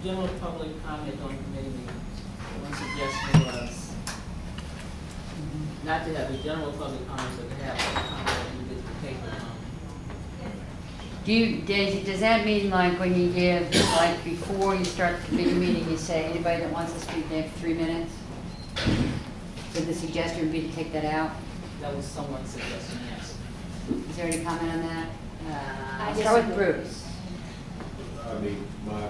general public comment on committee meetings. One suggestion was not to have a general public comment, but to have a comment with the paper comment. Does that mean like when you give, like before you start the committee meeting, you say anybody that wants to speak, they have 3 minutes? So the suggestion would be to take that out? That was someone's suggestion, yes. Is there any comment on that? I I'll start with disagree. Bruce. I mean, my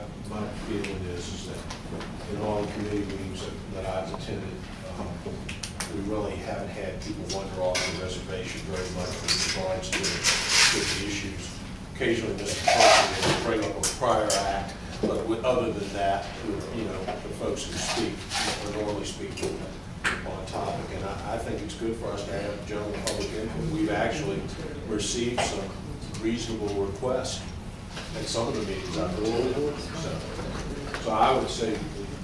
feeling is that in all the committee meetings that I've attended, we really haven't had people wander off the reservation very much with regards to the issues. Occasionally, Mr. President will bring up a prior act, but other than that, you know, the folks who speak, or normally speak on a topic, and I think it's good for us to have general public input. We've actually received some reasonable requests at some of the meetings I've been. So I would say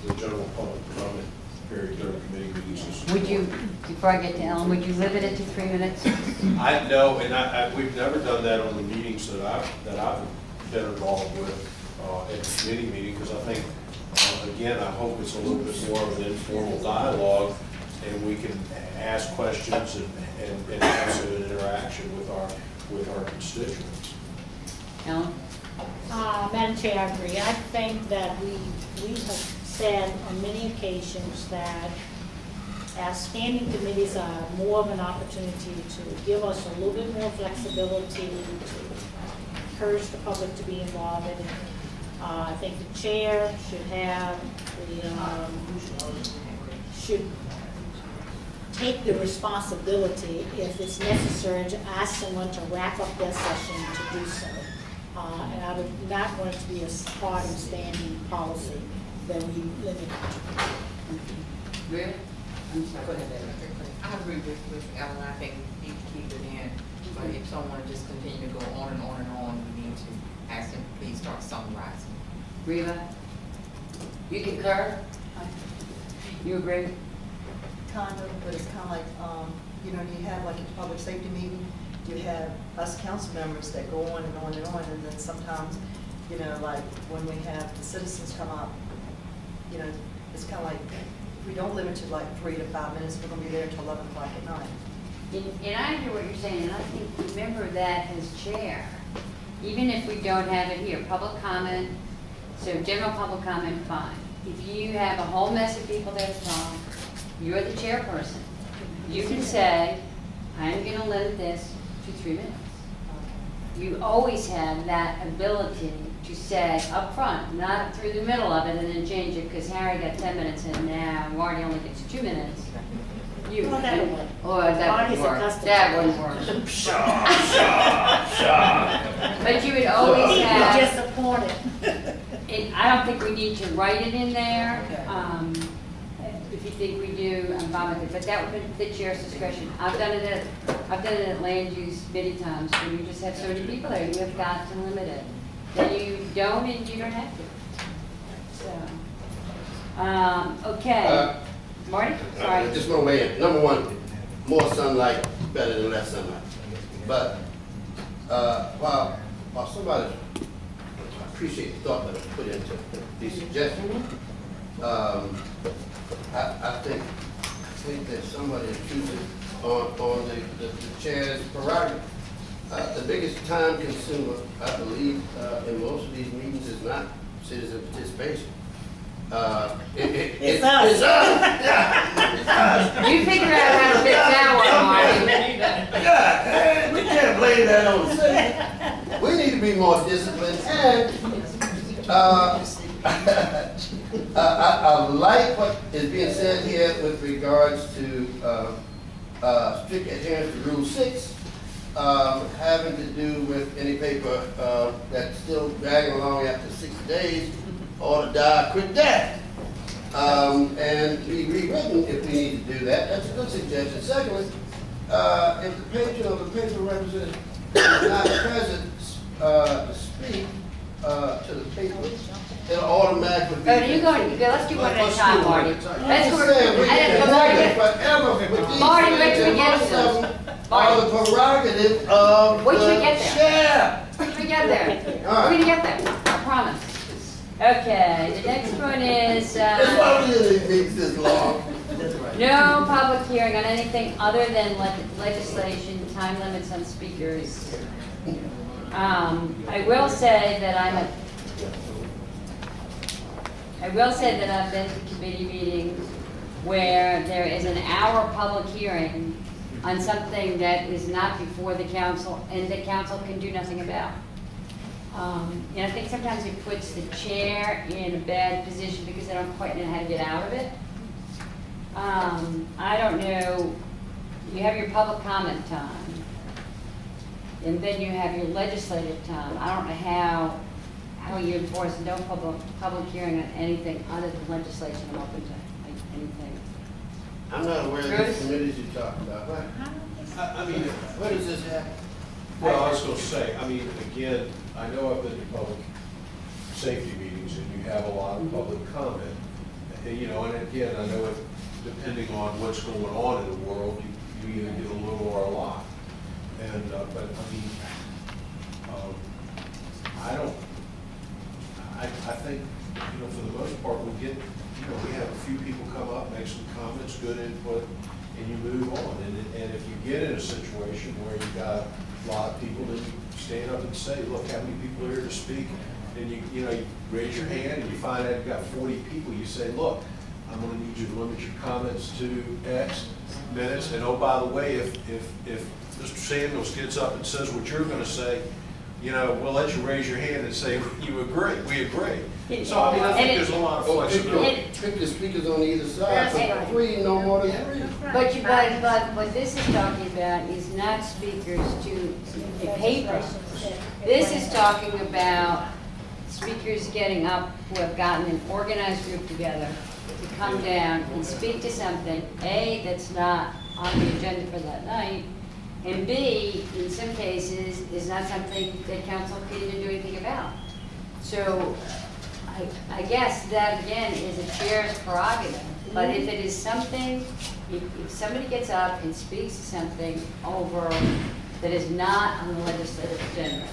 the general public comment period during committee meetings is. Would you, before I get to Ellen, would you limit it to 3 minutes? I know, and we've never done that on the meetings that I've been involved with at the committee meeting, because I think, again, I hope it's a little bit more of an informal dialogue, and we can ask questions and have an interaction with our constituents. Ellen? Madam Chair, I agree. I think that we have said on many occasions that our standing committees are more of an opportunity to give us a little bit more flexibility, to encourage the public to be involved in it. I think the chair should have should take the responsibility if it's necessary to ask someone to wrap up their session to do so. And I would not want it to be a hard and standing policy that we limit. Really? I'm sorry. Go ahead, Betty. I agree with Ellen. I think we need to keep it in. But if someone just continue to go on and on and on, we need to ask them, please start summarizing. Reva? You concur? You agree? Kind of, but it's kind of like, you know, you have like a public safety meeting, you have us council members that go on and on and on, and then sometimes, you know, like when we have the citizens come up, you know, it's kind of like, if we don't limit to like 3 to 5 minutes, we're gonna be there until 11 o'clock at night. And I hear what you're saying, and I think, remember that as chair, even if we don't have it here, public comment, so general public comment, fine. If you have a whole mess of people there to talk, you're the chairperson. You can say, I'm gonna limit this to 3 minutes. You always have that ability to say up front, not through the middle of it and then change it, because Harry got 10 minutes and now Marty only gets 2 minutes. You, Well, that would work. or that Marty's would work. accustomed That to wouldn't work. But you would always People have. are disappointed. I don't think we need to write it in there. If you think we do, I'm fine with it, but that would be the chair's discretion. I've done it at land use many times, where you just have so many people there, you have got to limit it. Then you don't, and you don't have to. So, okay. Marty, sorry. Just one way in. Number one, more sunlight better than less sunlight. But while somebody, I appreciate the thought that was put into these suggestions. I think that somebody is choosing on the chair's prerogative. The biggest time consumer, I believe, in most of these meetings is not citizen participation. It's us. It's us. Yeah, it's us. You figure out how to fix that one, Marty. Yeah, we can't blame that on the city. We need to be more disciplined, and I like what is being said here with regards to strict adherence to Rule 6, having to do with any paper that's still dragging along after 60 days, or to die a quick death. And be rewritten if we need to do that. That's a good suggestion. Secondly, if the patron of the paper representative is not present to speak to the paper, it'll automatically be. But you going, let's do one at a time, Marty. Let's go. Marty, wait till we get to those. Are the prerogative of Wait till we the get there. chair. We get there. All right. We're gonna get there, I promise. Okay, the next one is, That's why we did these meetings this long. That's right. no public hearing on anything other than legislation, time limits on speakers. I will say that I've been to committee meetings where there is an hour public hearing on something that is not before the council and the council can do nothing about. And I think sometimes it puts the chair in a bad position because they don't quite know how to get out of it. I don't know, you have your public comment time, and then you have your legislative time. I don't know how you enforce no public hearing on anything other than legislation. I'm open to anything. I'm not aware of Bruce? the committees you're talking about. I mean, Where does this happen? well, I was gonna say, I mean, again, I know I've been to public safety meetings and you have a lot of public comment. And, you know, and again, I know it, depending on what's going on in the world, you either get a little or a lot. And, but I mean, I think, you know, for the most part, we get, you know, we have a few people come up, make some comments, good input, and you move on. And if you get in a situation where you've got a lot of people, then you stand up and say, look, how many people are here to speak? And you know, you raise your hand and you find out you've got 40 people, you say, look, I'm gonna need you to limit your comments to X minutes. And oh, by the way, if Mr. Samuels gets up and says what you're gonna say, you know, we'll let you raise your hand and say, you agree, we agree. So, I mean, I think there's a lot of flexibility. Pick the speakers on either side, so three, no more than three. But what this is talking about is not speakers to a paper. This is talking about speakers getting up who have gotten an organized group together to come down and speak to something, A, that's not on the agenda for that night, and B, in some cases, is not something that council can even do anything about. So I guess that, again, is a chair's prerogative. But if it is something, if somebody gets up and speaks to something over that is not on the legislative agenda,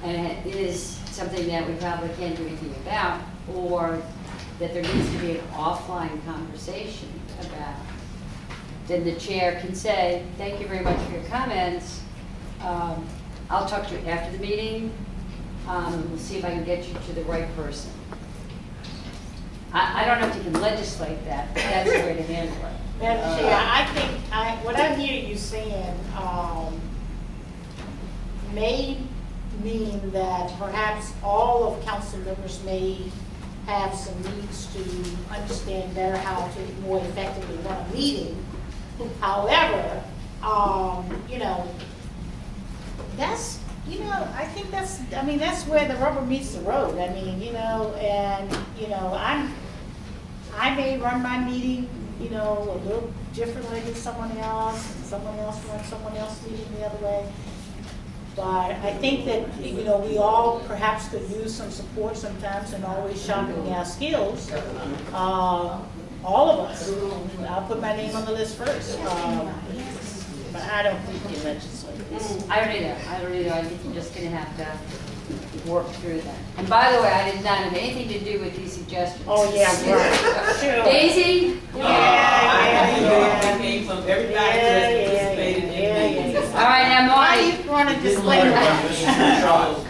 and it is something that we probably can't do anything about, or that there needs to be an offline conversation about, then the chair can say, thank you very much for your comments. I'll talk to you after the meeting. We'll see if I can get you to the right person. I don't know if you can legislate that, but that's the way to handle it. Madam Chair, I think, what I hear you saying, may mean that perhaps all of council members may have some needs to understand better how to more effectively run a meeting. However, you know, that's, you know, I think that's, I mean, that's where the rubber meets the road. I mean, you know, and, you know, I may run my meeting, you know, a little differently than someone else, and someone else runs someone else's meeting the other way. But I think that, you know, we all perhaps could use some support sometimes and always sharpening our skills. All of us. I'll put my name on the list first. But I don't think you legislate this. I don't either. I think you're just gonna have to work through that. And by the way, I did not have anything to do with these suggestions. Oh, yeah, right. Sure. Daisy? I came from everybody who has participated in meetings. All right, now Why Marty. you want to display that? This is your shot.